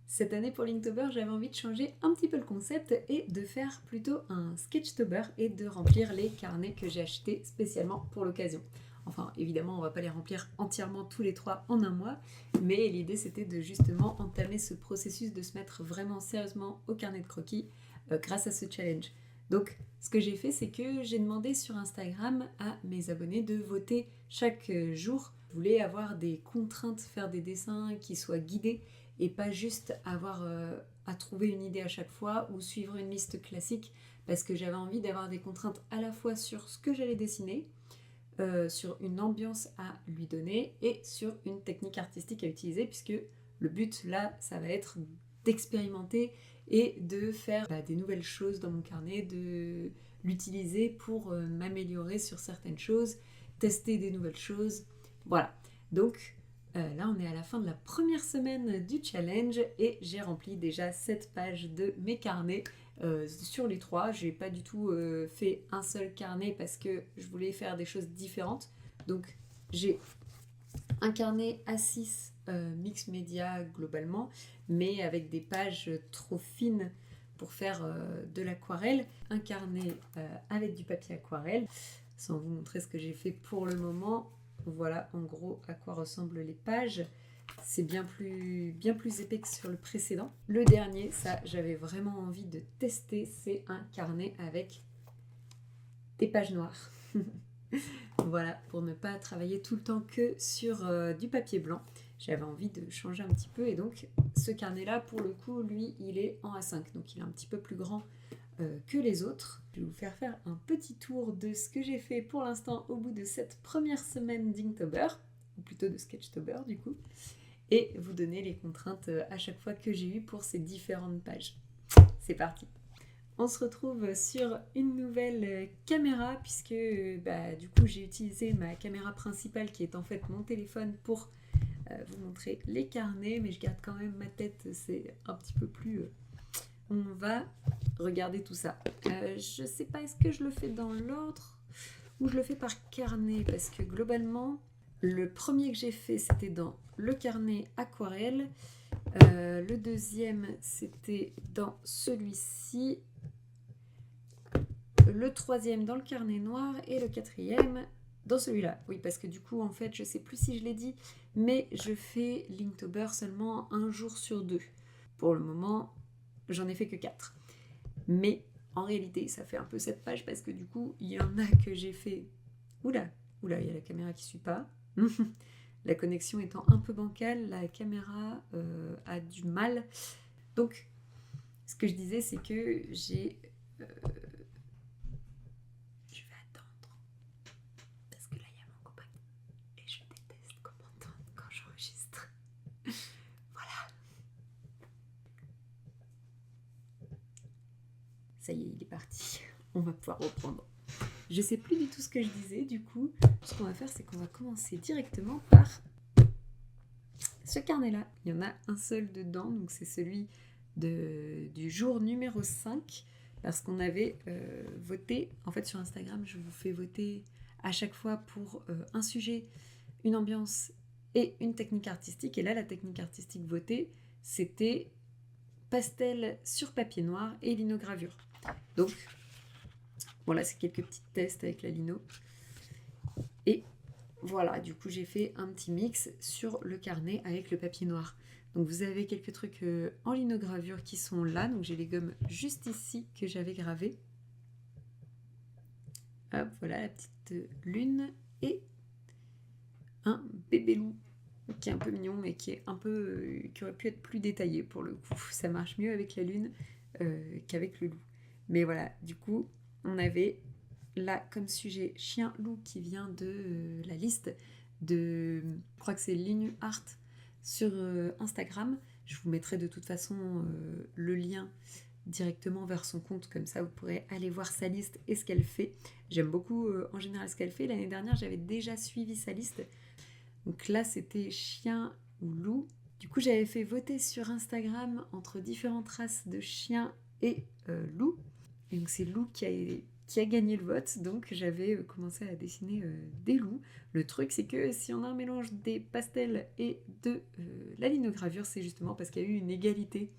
Cette année pour Linktober, j'avais envie de changer un petit peu le concept et de faire plutôt un Sketchtober et de remplir les carnets que j'ai achetés spécialement pour l'occasion. Enfin, évidemment, on va pas les remplir entièrement tous les trois en un mois, mais l'idée c'était de justement entamer ce processus de se mettre vraiment sérieusement au carnet de croquis grâce à ce challenge. Donc, ce que j'ai fait, c'est que j'ai demandé sur Instagram à mes abonnés de voter chaque jour. Je voulais avoir des contraintes, faire des dessins qui soient guidés et pas juste avoir à trouver une idée à chaque fois ou suivre une liste classique, parce que j'avais envie d'avoir des contraintes à la fois sur ce que j'allais dessiner, sur une ambiance à lui donner et sur une technique artistique à utiliser, puisque le but là, ça va être d'expérimenter et de faire des nouvelles choses dans mon carnet, de l'utiliser pour m'améliorer sur certaines choses, tester des nouvelles choses. Voilà. Donc là, on est à la fin de la première semaine du challenge et j'ai rempli déjà 7 pages de mes carnets. Sur les 3, j'ai pas du tout fait un seul carnet parce que je voulais faire des choses différentes. Donc j'ai un carnet A6 mix média globalement, mais avec des pages trop fines pour faire de l'aquarelle. Un carnet avec du papier aquarelle, sans vous montrer ce que j'ai fait pour le moment. Voilà en gros à quoi ressemblent les pages. C'est bien plus épais que sur le précédent. Le dernier, ça j'avais vraiment envie de tester, c'est un carnet avec des pages noires. Voilà, pour ne pas travailler tout le temps que sur du papier blanc. J'avais envie de changer un petit peu et donc ce carnet-là, pour le coup, lui, il est en A5, donc il est un petit peu plus grand que les autres. Je vais vous faire un petit tour de ce que j'ai fait pour l'instant au bout de cette première semaine d'Inktober, ou plutôt de Sketchtober du coup, et vous donner les contraintes à chaque fois que j'ai eues pour ces différentes pages. C'est parti! On se retrouve sur une nouvelle caméra puisque du coup j'ai utilisé ma caméra principale qui est en fait mon téléphone pour vous montrer les carnets, mais je garde quand même ma tête, c'est un petit peu plus... On va regarder tout ça. Je sais pas, est-ce que je le fais dans l'ordre ou je le fais par carnet, parce que globalement le premier que j'ai fait c'était dans le carnet aquarelle, le deuxième c'était dans celui-ci, le troisième dans le carnet noir et le quatrième dans celui-là. Oui, parce que du coup, en fait, je sais plus si je l'ai dit, mais je fais Linktober seulement un jour sur 2. Pour le moment, j'en ai fait que 4. Mais en réalité, ça fait un peu cette page parce que du coup, il y en a que j'ai fait... Oula, il y a la caméra qui suit pas. La connexion étant un peu bancale, la caméra a du mal. Donc, ce que je disais, c'est que j'ai... Je vais attendre. Parce que là, il y a mon copain. Et je déteste qu'on m'entende quand j'enregistre. Voilà. Ça y est, il est parti. On va pouvoir reprendre. Je sais plus du tout ce que je disais, du coup. Ce qu'on va faire, c'est qu'on va commencer directement par ce carnet-là. Il y en a un seul dedans, donc c'est celui du jour numéro 5, parce qu'on avait voté, en fait sur Instagram, je vous fais voter à chaque fois pour un sujet, une ambiance et une technique artistique. Et là, la technique artistique votée, c'était pastel sur papier noir et linogravure. Donc, voilà, c'est quelques petits tests avec la lino. Et voilà, du coup, j'ai fait un petit mix sur le carnet avec le papier noir. Donc, vous avez quelques trucs en linogravure qui sont là. Donc, j'ai les gommes juste ici que j'avais gravées. Hop, voilà la petite lune et un bébé loup qui est un peu mignon mais qui est un peu qui aurait pu être plus détaillé pour le coup. Ça marche mieux avec la lune qu'avec le loup. Mais voilà, du coup, on avait là comme sujet chien-loup qui vient de la liste de, je crois que c'est Linu Art sur Instagram. Je vous mettrai de toute façon le lien directement vers son compte, comme ça vous pourrez aller voir sa liste et ce qu'elle fait. J'aime beaucoup en général ce qu'elle fait. L'année dernière, j'avais déjà suivi sa liste. Donc là, c'était chien ou loup. Du coup, j'avais fait voter sur Instagram entre différentes races de chiens et loups. Et donc c'est loup qui a qui a gagné le vote, donc j'avais commencé à dessiner des loups. Le truc, c'est que si on a un mélange des pastels et de la linogravure, c'est justement parce qu'il y a eu une égalité,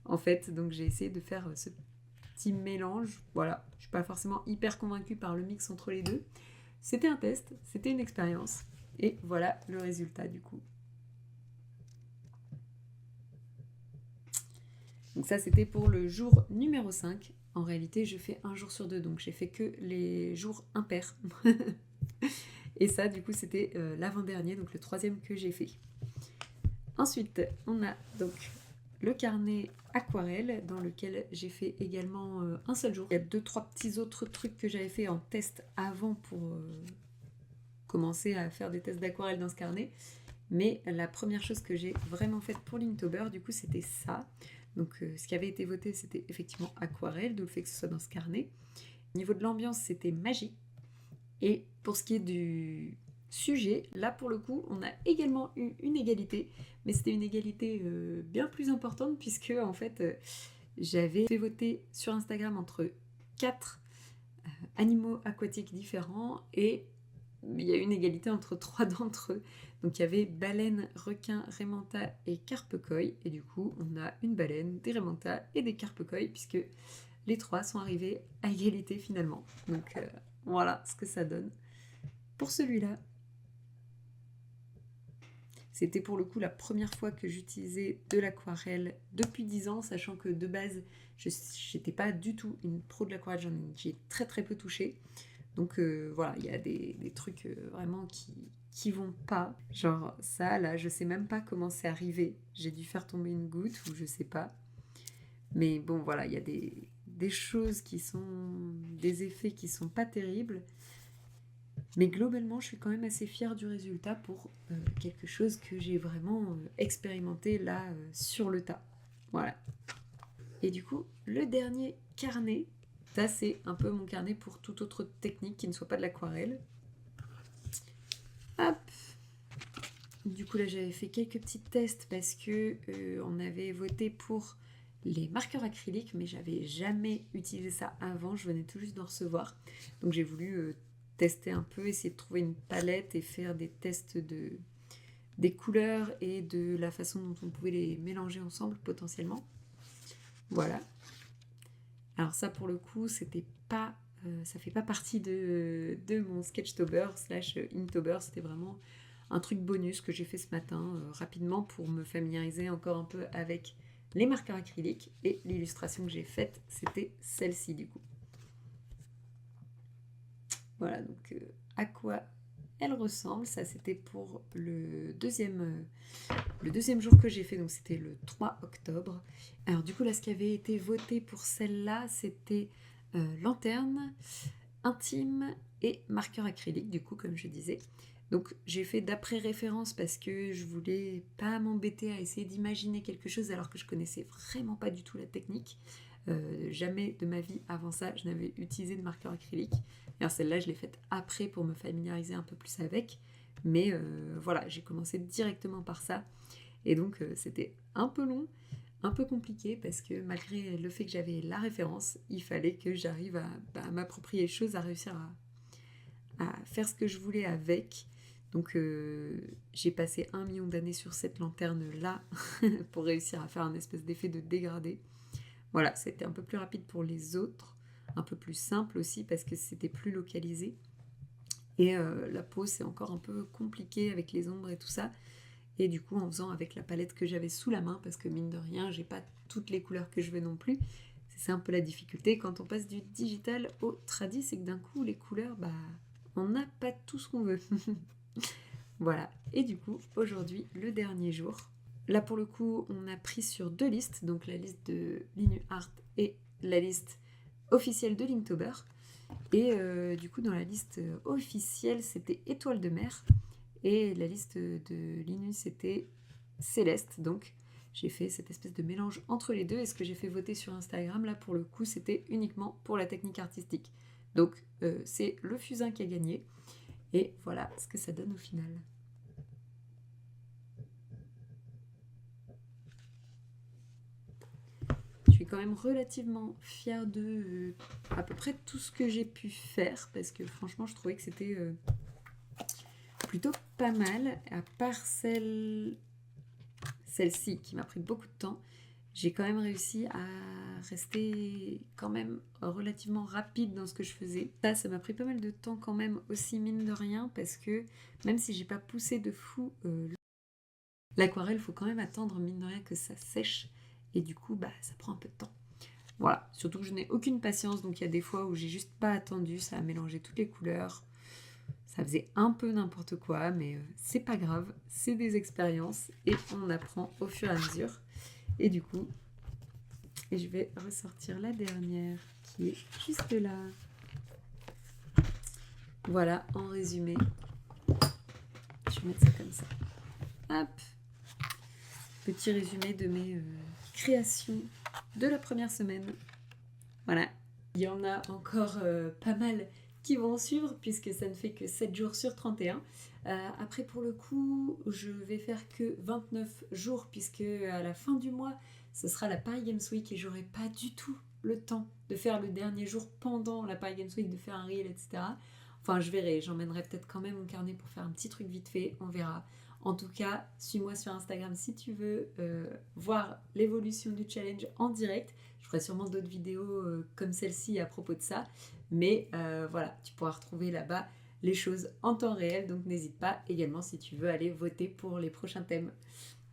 en fait. Donc j'ai essayé de faire ce petit mélange. Voilà, je suis pas forcément hyper convaincue par le mix entre les deux. C'était un test, c'était une expérience, et voilà le résultat du coup. Donc ça, c'était pour le jour numéro 5. En réalité, je fais un jour sur 2, donc j'ai fait que les jours impairs. Et ça, du coup, c'était l'avant-dernier, donc le 3e que j'ai fait. Ensuite, on a donc le carnet aquarelle, dans lequel j'ai fait également un seul jour. Il y a 2-3 petits autres trucs que j'avais fait en test avant pour commencer à faire des tests d'aquarelle dans ce carnet. Mais la première chose que j'ai vraiment faite pour l'Inktober, du coup, c'était ça. Donc ce qui avait été voté, c'était effectivement aquarelle, d'où le fait que ce soit dans ce carnet. Au niveau de l'ambiance, c'était magie. Et pour ce qui est du sujet, là pour le coup, on a également eu une égalité, mais c'était une égalité bien plus importante puisque en fait, j'avais fait voter sur Instagram entre 4 animaux aquatiques différents et il y a eu une égalité entre 3 d'entre eux. Donc il y avait baleine, requin, raimanta et carpe-koi. Et du coup, on a une baleine, des raimanta et des carpe-koi puisque les 3 sont arrivés à égalité finalement. Donc voilà ce que ça donne. Pour celui-là, c'était pour le coup la première fois que j'utilisais de l'aquarelle depuis 10 ans, sachant que de base, je n'étais pas du tout une pro de l'aquarelle, j'y ai très très peu touché. Donc voilà, il y a des trucs vraiment qui vont pas. Genre ça, là, je sais même pas comment c'est arrivé. J'ai dû faire tomber une goutte ou je sais pas. Mais bon, voilà, il y a des choses qui sont... des effets qui sont pas terribles. Mais globalement, je suis quand même assez fière du résultat pour quelque chose que j'ai vraiment expérimenté là sur le tas. Voilà. Et du coup, le dernier carnet, ça c'est un peu mon carnet pour toute autre technique qui ne soit pas de l'aquarelle. Hop. Du coup là j'avais fait quelques petits tests parce que on avait voté pour les marqueurs acryliques, mais j'avais jamais utilisé ça avant, je venais tout juste d'en recevoir. Donc j'ai voulu tester un peu, essayer de trouver une palette et faire des tests des couleurs et de la façon dont on pouvait les mélanger ensemble potentiellement. Voilà. Alors ça pour le coup c'était pas ça fait pas partie de mon Sketchtober / Inktober, c'était vraiment un truc bonus que j'ai fait ce matin rapidement pour me familiariser encore un peu avec les marqueurs acryliques, et l'illustration que j'ai faite c'était celle-ci du coup. Voilà, donc à quoi elle ressemble, ça c'était pour le deuxième jour que j'ai fait, donc c'était le 3 octobre. Alors du coup là ce qui avait été voté pour celle-là c'était lanterne, intime et marqueur acrylique du coup comme je disais. Donc j'ai fait d'après référence parce que je voulais pas m'embêter à essayer d'imaginer quelque chose alors que je connaissais vraiment pas du tout la technique. Jamais de ma vie avant ça je n'avais utilisé de marqueur acrylique. Alors celle-là je l'ai faite après pour me familiariser un peu plus avec, mais voilà, j'ai commencé directement par ça et donc c'était un peu long, un peu compliqué parce que malgré le fait que j'avais la référence, il fallait que j'arrive à m'approprier les choses, à réussir à faire ce que je voulais avec. Donc j'ai passé 1 million d'années sur cette lanterne-là pour réussir à faire un espèce d'effet de dégradé. Voilà, c'était un peu plus rapide pour les autres, un peu plus simple aussi parce que c'était plus localisé. Et la peau, c'est encore un peu compliqué avec les ombres et tout ça. Et du coup, en faisant avec la palette que j'avais sous la main, parce que mine de rien, j'ai pas toutes les couleurs que je veux non plus. C'est un peu la difficulté quand on passe du digital au tradi, c'est que d'un coup, les couleurs, bah, on n'a pas tout ce qu'on veut. Voilà. Et du coup, aujourd'hui, le dernier jour. Là, pour le coup, on a pris sur 2 listes, donc la liste de Linuart et la liste officielle de Linktober. Et du coup, dans la liste officielle, c'était Étoile de mer. Et la liste de Linus, c'était Céleste. Donc, j'ai fait cette espèce de mélange entre les deux. Et ce que j'ai fait voter sur Instagram, là, pour le coup, c'était uniquement pour la technique artistique. Donc, c'est le fusain qui a gagné. Et voilà ce que ça donne au final. Tu es quand même relativement fière de à peu près tout ce que j'ai pu faire, parce que franchement, je trouvais que c'était plutôt pas mal, à part celle-ci qui m'a pris beaucoup de temps. J'ai quand même réussi à rester quand même relativement rapide dans ce que je faisais. Ça m'a pris pas mal de temps quand même aussi, mine de rien, parce que même si j'ai pas poussé de fou l'aquarelle, il faut quand même attendre, mine de rien, que ça sèche. Et du coup, bah, ça prend un peu de temps. Voilà, surtout que je n'ai aucune patience, donc il y a des fois où j'ai juste pas attendu, ça a mélangé toutes les couleurs. Ça faisait un peu n'importe quoi, mais c'est pas grave, c'est des expériences et on apprend au fur et à mesure. Et du coup, je vais ressortir la dernière qui est juste là. Voilà, en résumé. Je vais mettre ça comme ça. Hop. Petit résumé de mes créations de la première semaine. Voilà. Il y en a encore pas mal qui vont suivre puisque ça ne fait que 7 jours sur 31. Après, pour le coup, je vais faire que 29 jours puisque à la fin du mois, ce sera la Paris Games Week et j'aurai pas du tout le temps de faire le dernier jour pendant la Paris Games Week, de faire un reel, etc. Enfin, je verrai, j'emmènerai peut-être quand même mon carnet pour faire un petit truc vite fait, on verra. En tout cas, suis-moi sur Instagram si tu veux voir l'évolution du challenge en direct. Je ferai sûrement d'autres vidéos comme celle-ci à propos de ça. Mais voilà, tu pourras retrouver là-bas les choses en temps réel. Donc n'hésite pas également si tu veux aller voter pour les prochains thèmes.